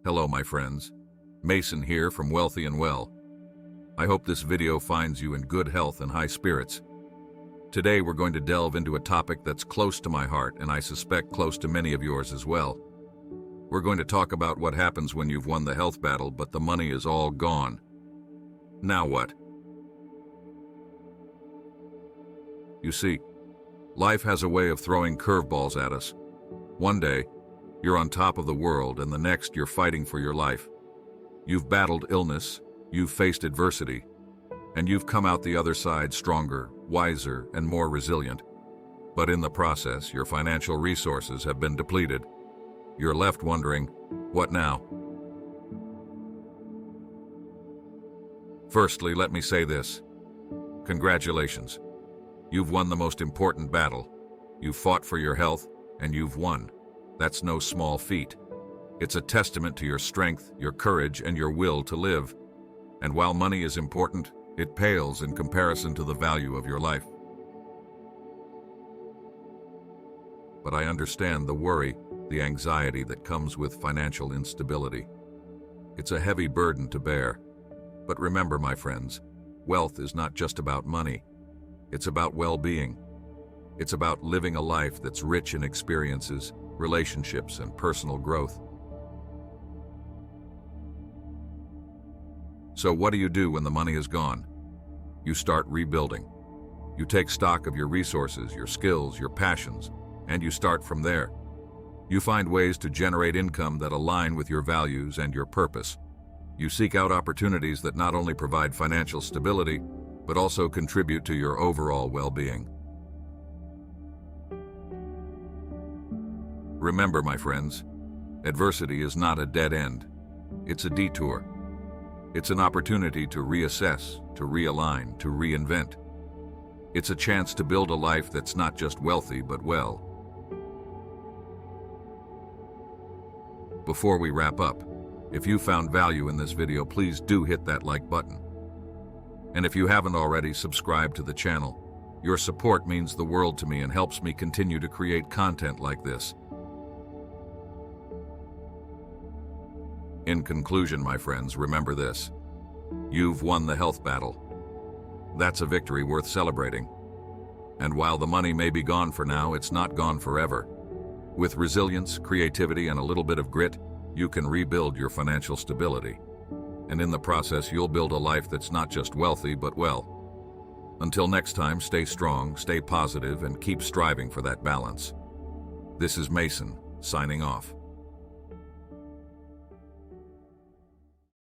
Hello, my friends. Mason here from Wealthy and Well. I hope this video finds you in good health and high spirits. Today we're going to delve into a topic that's close to my heart and I suspect close to many of yours as well. We're going to talk about what happens when you've won the health battle but the money is all gone. Now what? You see, life has a way of throwing curveballs at us. One day, you're on top of the world and the next you're fighting for your life. You've battled illness, you've faced adversity, and you've come out the other side stronger, wiser, and more resilient. But in the process, your financial resources have been depleted. You're left wondering, what now? Firstly, let me say this. Congratulations. You've won the most important battle. You've fought for your health, and you've won. That's no small feat. It's a testament to your strength, your courage, and your will to live. And while money is important, it pales in comparison to the value of your life. But I understand the worry, the anxiety that comes with financial instability. It's a heavy burden to bear. But remember, my friends, wealth is not just about money. It's about well-being. It's about living a life that's rich in experiences, relationships, and personal growth. So what do you do when the money is gone? You start rebuilding. You take stock of your resources, your skills, your passions, and you start from there. You find ways to generate income that align with your values and your purpose. You seek out opportunities that not only provide financial stability, but also contribute to your overall well-being. Remember, my friends, adversity is not a dead end. It's a detour. It's an opportunity to reassess, to realign, to reinvent. It's a chance to build a life that's not just wealthy, but well. Before we wrap up, if you found value in this video, please do hit that like button. And if you haven't already, subscribe to the channel. Your support means the world to me and helps me continue to create content like this. In conclusion, my friends, remember this. You've won the health battle. That's a victory worth celebrating. And while the money may be gone for now, it's not gone forever. With resilience, creativity, and a little bit of grit, you can rebuild your financial stability. And in the process, you'll build a life that's not just wealthy, but well. Until next time, stay strong, stay positive, and keep striving for that balance. This is Mason, signing off.